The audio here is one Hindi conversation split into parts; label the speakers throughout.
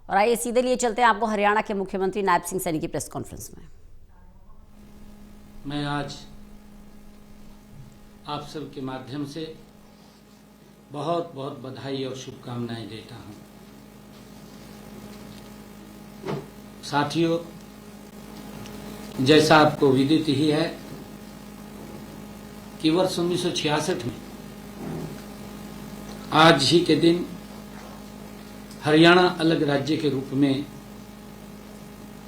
Speaker 1: और आइए सीधे लिए चलते हैं आपको हरियाणा के मुख्यमंत्री नायब सिंह सैनी की प्रेस कॉन्फ्रेंस में।
Speaker 2: मैं आज आप सबके माध्यम से बहुत बहुत बधाई और शुभकामनाएं देता हूं। साथियों, जैसा आपको विदित ही है कि वर्ष 1966 में आज ही के दिन हरियाणा अलग राज्य के रूप में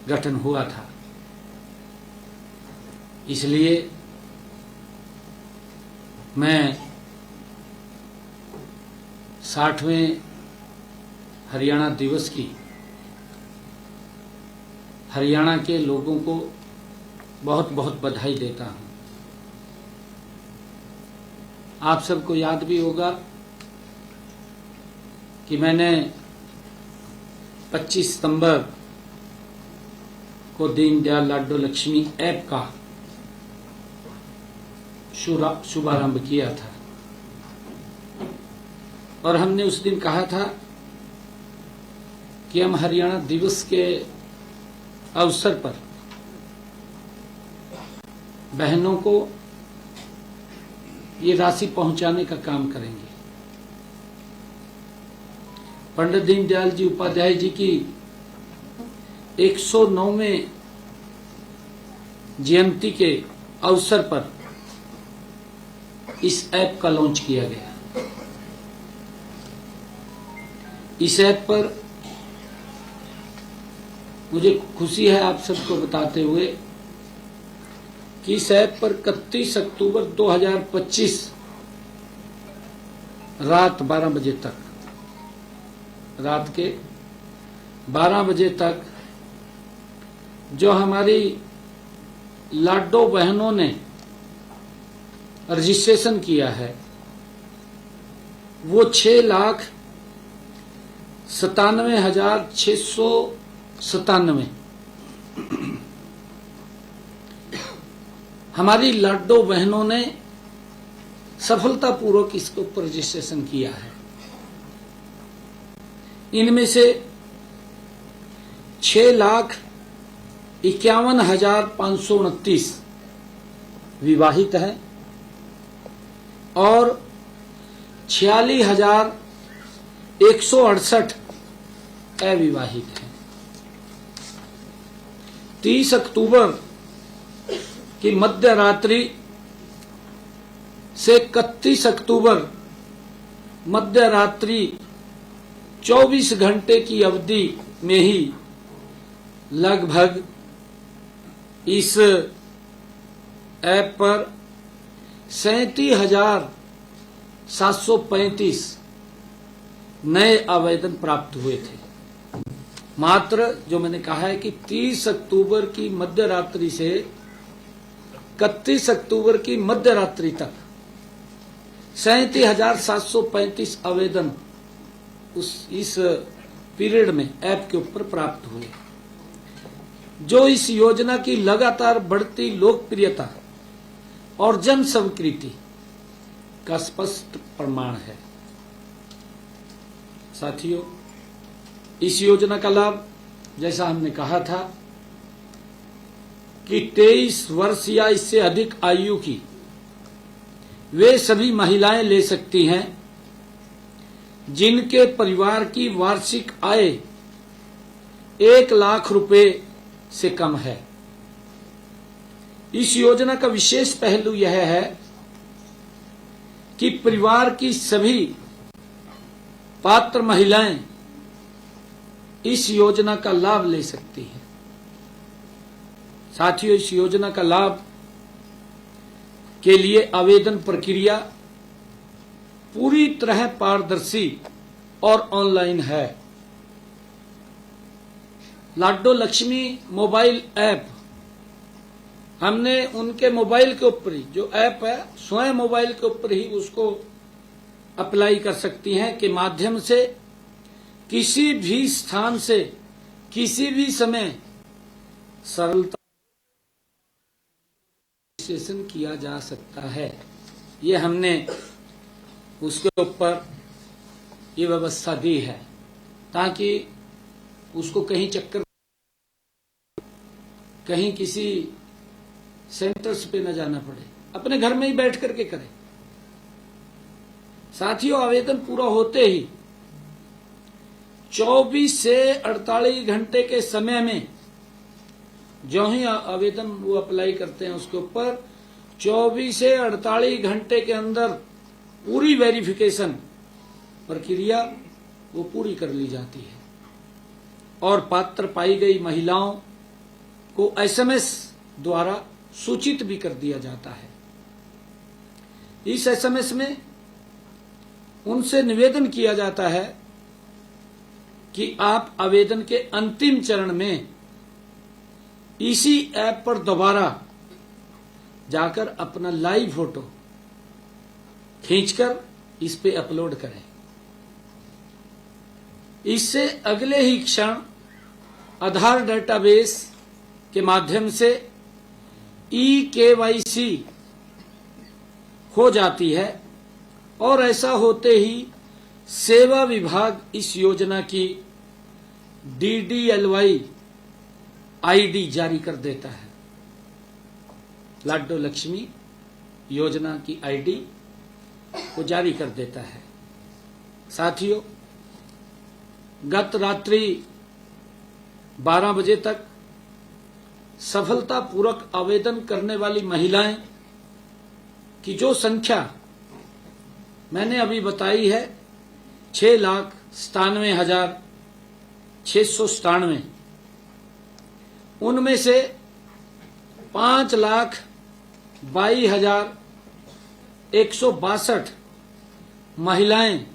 Speaker 2: गठन हुआ था। इसलिए मैं 60वें हरियाणा दिवस की हरियाणा के लोगों को बहुत बहुत बधाई देता हूं। आप सबको याद भी होगा कि मैंने 25 सितंबर को दीनदयाल लाडो लक्ष्मी ऐप का शुभारंभ किया था और हमने उस दिन कहा था कि हम हरियाणा दिवस के अवसर पर बहनों को ये राशि पहुंचाने का काम करेंगे। पंडित दीनदयाल जी उपाध्याय जी की 109वें जयंती के अवसर पर इस ऐप का लॉन्च किया गया। इस ऐप पर मुझे खुशी है आप सबको बताते हुए कि इस ऐप पर 31 अक्टूबर 2025 रात 12 बजे तक, रात के 12 बजे तक जो हमारी लाडो बहनों ने रजिस्ट्रेशन किया है वो 6,97,697 हमारी लाडो बहनों ने सफलतापूर्वक इसके ऊपर रजिस्ट्रेशन किया है। इनमें से 6,51,529 विवाहित हैं और 46,168 अविवाहित हैं। 30 अक्टूबर की मध्य रात्रि से 31 अक्टूबर मध्य रात्रि 24 घंटे की अवधि में ही लगभग इस ऐप पर 37,735 नए आवेदन प्राप्त हुए थे। मात्र जो मैंने कहा है कि 30 अक्टूबर की मध्य रात्रि से 31 अक्टूबर की मध्य रात्रि तक 37,735 आवेदन इस पीरियड में ऐप के ऊपर प्राप्त हुए, जो इस योजना की लगातार बढ़ती लोकप्रियता और जन स्वीकृति का स्पष्ट प्रमाण है। साथियों, इस योजना का लाभ, जैसा हमने कहा था कि 23 वर्ष या इससे अधिक आयु की वे सभी महिलाएं ले सकती हैं जिनके परिवार की वार्षिक आय 1 लाख रुपए से कम है। इस योजना का विशेष पहलू यह है कि परिवार की सभी पात्र महिलाएं इस योजना का लाभ ले सकती हैं। साथियों, इस योजना का लाभ के लिए आवेदन प्रक्रिया पूरी तरह पारदर्शी और ऑनलाइन है। लाडो लक्ष्मी मोबाइल ऐप हमने उनके मोबाइल के ऊपर ही, जो ऐप है स्वयं मोबाइल के ऊपर ही उसको अप्लाई कर सकती हैं के माध्यम से किसी भी स्थान से किसी भी समय सरलता रजिस्ट्रेशन किया जा सकता है। ये हमने उसके ऊपर ये व्यवस्था दी है ताकि उसको कहीं चक्कर, कहीं किसी सेंटर्स पे न जाना पड़े, अपने घर में ही बैठ करके करें। साथियों, आवेदन पूरा होते ही 24 से 48 घंटे के समय में जो ही आवेदन वो अप्लाई करते हैं उसके ऊपर 24 से 48 घंटे के अंदर पूरी वेरिफिकेशन प्रक्रिया वो पूरी कर ली जाती है और पात्र पाई गई महिलाओं को एसएमएस द्वारा सूचित भी कर दिया जाता है। इस एसएमएस में उनसे निवेदन किया जाता है कि आप आवेदन के अंतिम चरण में इसी ऐप पर दोबारा जाकर अपना लाइव फोटो खींचकर इस पे अपलोड करें। इससे अगले ही क्षण आधार डेटाबेस के माध्यम से ई-केवाईसी हो जाती है और ऐसा होते ही सेवा विभाग इस योजना की DDLY आईडी जारी कर देता है। लाडो लक्ष्मी योजना की आईडी को जारी कर देता है। साथियों, गत रात्रि 12 बजे तक सफलतापूर्वक आवेदन करने वाली महिलाएं की जो संख्या मैंने अभी बताई है 6,97,697, उनमें से 5,22,162 महिलाएं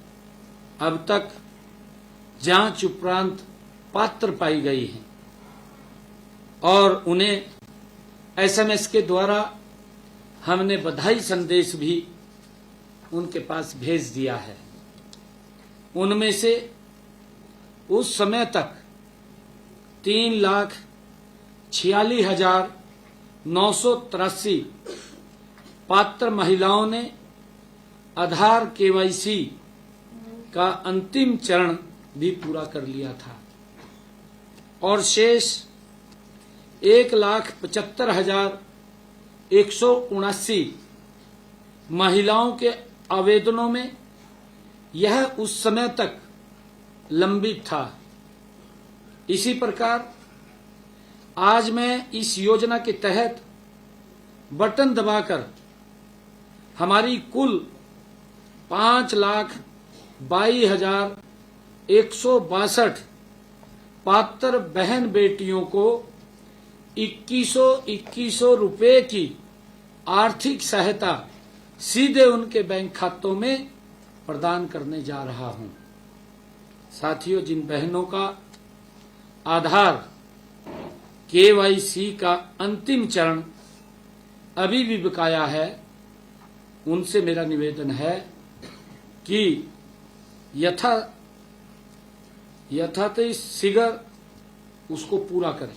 Speaker 2: अब तक जांच उपरांत पात्र पाई गई हैं और उन्हें एसएमएस के द्वारा हमने बधाई संदेश भी उनके पास भेज दिया है। उनमें से उस समय तक 3,46,983 पात्र महिलाओं ने आधार केवाईसी का अंतिम चरण भी पूरा कर लिया था और शेष 1,75,179 महिलाओं के आवेदनों में यह उस समय तक लंबित था। इसी प्रकार आज मैं इस योजना के तहत बटन दबाकर हमारी कुल 5,22,162 पात्र बहन बेटियों को 2100 रुपए की आर्थिक सहायता सीधे उनके बैंक खातों में प्रदान करने जा रहा हूं। साथियों, जिन बहनों का आधार केवाईसी का अंतिम चरण अभी भी बकाया है, उनसे मेरा निवेदन है कि यथात शीघ्र उसको पूरा करें।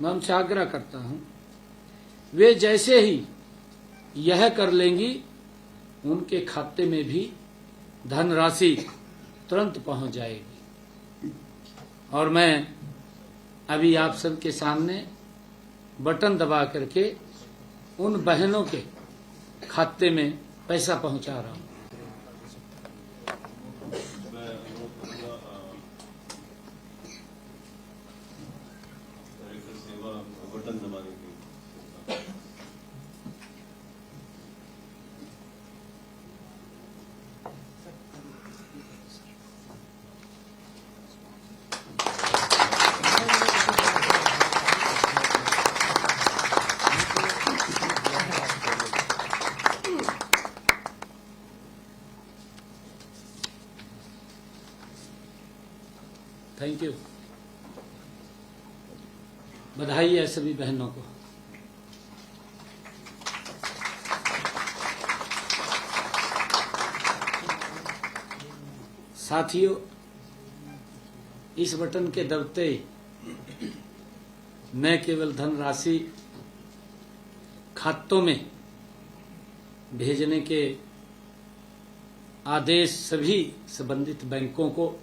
Speaker 2: मैं उनसे आग्रह करता हूं, वे जैसे ही यह कर लेंगी उनके खाते में भी धनराशि तुरंत पहुंच जाएगी और मैं अभी आप सबके सामने बटन दबा करके उन बहनों के खाते में पैसा पहुंचा रहा हूं। Thank you. बधाई है सभी बहनों को। साथियों, इस बटन के दबते न केवल धनराशि खातों में भेजने के आदेश सभी संबंधित बैंकों को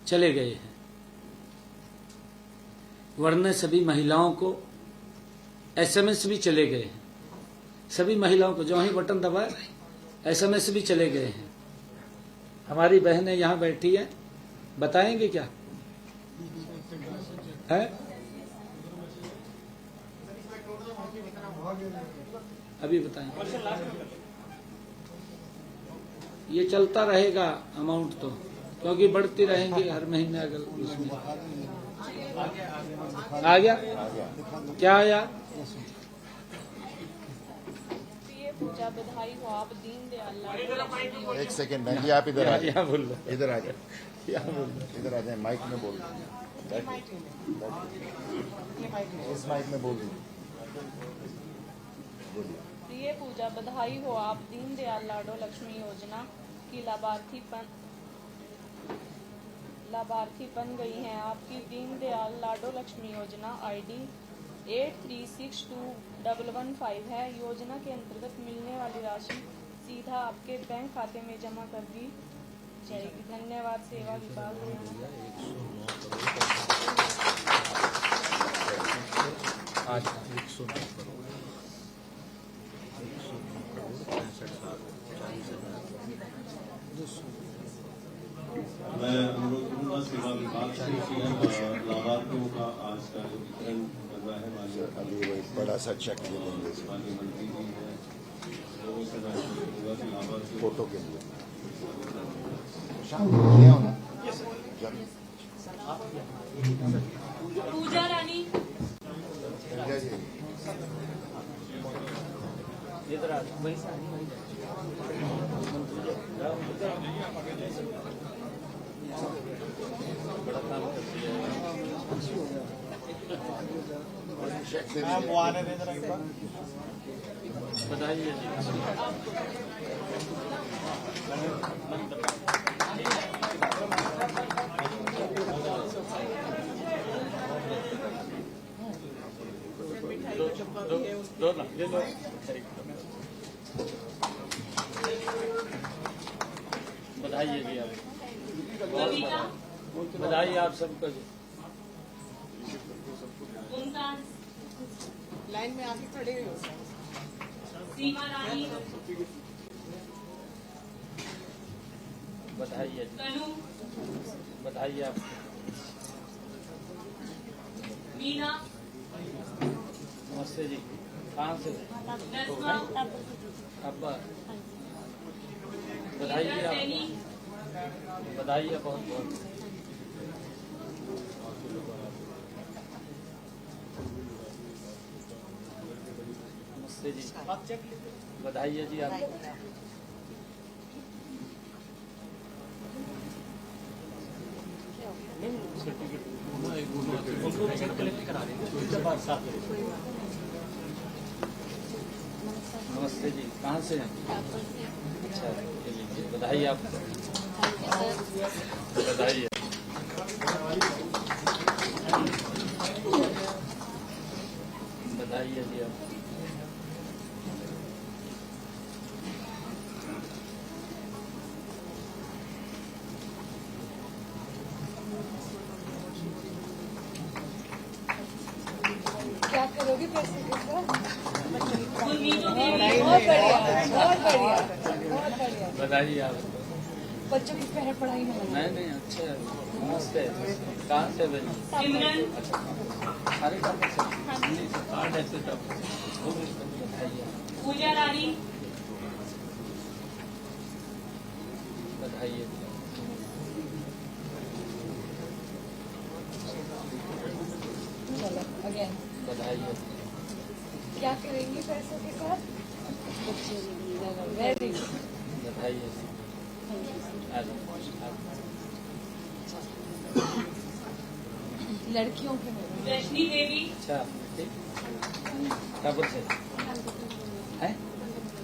Speaker 2: चले गए हैं, वरना सभी महिलाओं को एसएमएस भी चले गए हैं। सभी महिलाओं को जो ही बटन दबाए एसएमएस भी चले गए हैं। हमारी बहनें यहाँ बैठी हैं, बताएंगे क्या है? अभी बताएंगे। ये चलता रहेगा अमाउंट तो, क्योंकि बढ़ती रहेंगी हर महीने। अगर उसमें आ गया क्या आया?
Speaker 3: पूजा बधाई हो आप दीनदयाल।
Speaker 4: एक सेकेंड बहन जी, आप इधर आ जाए,
Speaker 2: बोल लो,
Speaker 4: इधर आ जाए, इधर आ जाए, माइक में बोल इस माइक में बोल बोलिए।
Speaker 3: प्रिय पूजा बधाई हो आप दीनदयाल लाडो लक्ष्मी योजना की लाभार्थी बन गई हैं। आपकी दीनदयाल लाडो लक्ष्मी योजना आईडी 83621115 है। योजना के अंतर्गत मिलने वाली राशि सीधा आपके बैंक खाते में जमा कर दी जाएगी। धन्यवाद। सेवा विभाग।
Speaker 5: मैं अनुरोध करूंगा सेवा विभाग से लाभार्थियों का आज का जो वितरण कर रहा है माननीय
Speaker 4: अभी वो एक बड़ा सा चेक ले लेंगे
Speaker 5: मंत्री जी है, लोगों से मैं अनुरोध करूंगा कि लाभार्थियों
Speaker 4: फोटो के लिए। शाम को ले आओ ना।
Speaker 3: पूजा रानी
Speaker 4: संजय जी, चेक दे दीजिए।
Speaker 6: वो आने दे जरा एक बार।
Speaker 2: बताइए। बधाई जी आप, बधाई आप सबको।
Speaker 6: लाइन में आके खड़े हो।
Speaker 3: सीमा रानी
Speaker 2: बधाई है, बधाई आप।
Speaker 3: मीना
Speaker 2: नमस्ते जी, कहाँ से? अब्बा, बधाई आप, बधाई है बहुत बहुत। नमस्ते जी, बधाई है जी आपको। नमस्ते जी, कहाँ से हैं? अच्छा, ये लीजिए, बधाई आपको, बधाई है। बधाई है जी आपको।
Speaker 6: क्या करोगे पैसे के साथ?
Speaker 3: बहुत
Speaker 6: बहुत बढ़िया, बहुत बढ़िया, बहुत बढ़िया।
Speaker 2: बधाई आपको।
Speaker 6: बच्चों की पहले पढ़ाई में लगे।
Speaker 2: नहीं नहीं, अच्छा है। नमस्ते, कहाँ से भाई?
Speaker 3: सिमरन
Speaker 2: अच्छा, सारे काम से कार्ड ऐसे तब बधाई है,
Speaker 3: पूजा रानी
Speaker 2: बधाई है।
Speaker 6: चलो अगेन।
Speaker 2: बधाई है।
Speaker 6: क्या करेंगी पैसों के साथ? Very good.
Speaker 2: बधाई है।
Speaker 6: लड़कियों के में
Speaker 3: रजनी देवी
Speaker 2: अच्छा, ठीक। कब से है?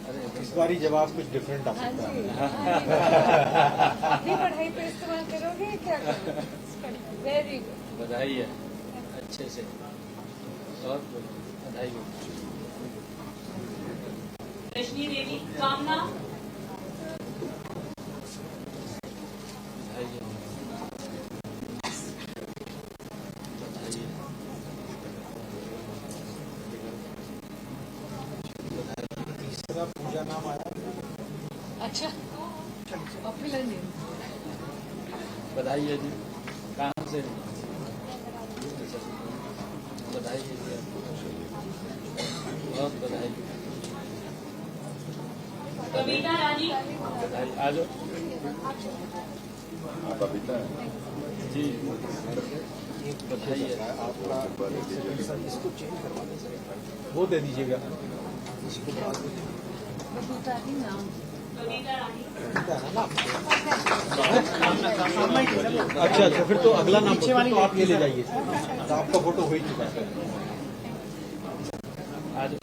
Speaker 2: अरे
Speaker 7: इस बारी जवाब कुछ डिफरेंट आ
Speaker 6: हाँ
Speaker 7: सकता
Speaker 6: जी,
Speaker 7: है।
Speaker 6: अपनी पढ़ाई पे इस्तेमाल करोगे क्या करोगे? Very good.
Speaker 2: बधाई है, अच्छे से। और बधाई हो।
Speaker 3: रजनी देवी कामना
Speaker 2: बधाई है, बधाई है।
Speaker 7: मेरा नाम आया।
Speaker 6: अच्छा पॉपुलर नेम।
Speaker 2: बधाई है जी। कहाँ से? बधाई है जी आपको, बहुत बधाई।
Speaker 8: कविता रानी,
Speaker 2: बधाई। आ जाओ
Speaker 4: बबीता
Speaker 2: जी, बधाई है।
Speaker 7: इसको चेंज करवा दीजिए, वो दे दीजिएगा।
Speaker 6: बबीता ही नाम।
Speaker 8: कविता रानी,
Speaker 7: अच्छा अच्छा, फिर तो अगला नाम पीछे वाली तो आप ये ले जाइए, तो आपका फोटो हो ही चुका है।
Speaker 2: आ जाओ,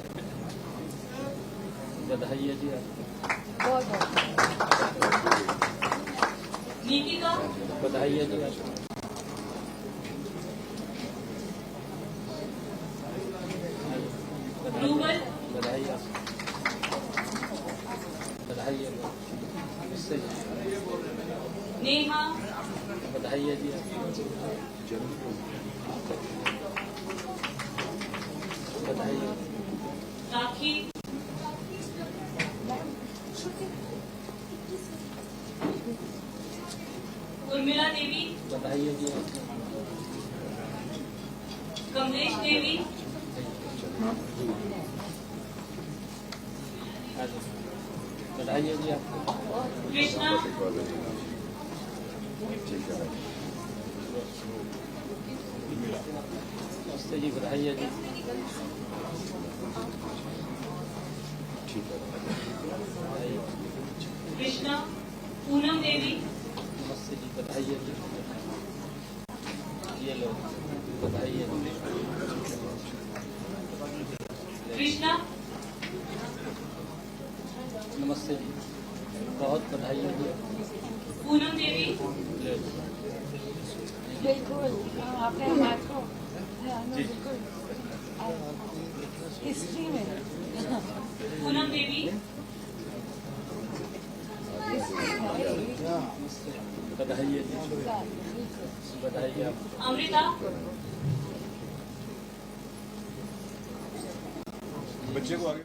Speaker 2: बधाई है जी आपको,
Speaker 6: बहुत बहुत
Speaker 8: नीतिका,
Speaker 2: बधाई है जी आपको।
Speaker 8: रूबल,
Speaker 2: बधाई आपको, बधाई है। इससे
Speaker 8: नेहा,
Speaker 2: बधाई है जी आपको, बधाई है।
Speaker 8: राखी, उर्मिला देवी,
Speaker 2: बधाई है जी आपको,
Speaker 8: कमलेश देवी,
Speaker 2: आ जाओ, बधाई है जी आपको,
Speaker 8: कृष्णा,
Speaker 4: ठीक है।
Speaker 2: नमस्ते जी, बधाई है जी।
Speaker 4: ठीक है।
Speaker 2: बधाई है।
Speaker 8: कृष्णा, पूनम देवी,
Speaker 2: नमस्ते जी, बधाई है जी। ये लो, बधाई है जी।
Speaker 8: कृष्णा,
Speaker 2: नमस्ते जी, बहुत बधाई है जी।
Speaker 8: पूनम देवी,
Speaker 2: ले लो।
Speaker 6: बिल्कुल आपने हमारे को बिल्कुल हिस्ट्री में
Speaker 8: पूनम देवी,
Speaker 2: बधाई है जी, बधाई है आपको।
Speaker 8: अमृता,
Speaker 4: बच्चे को आगे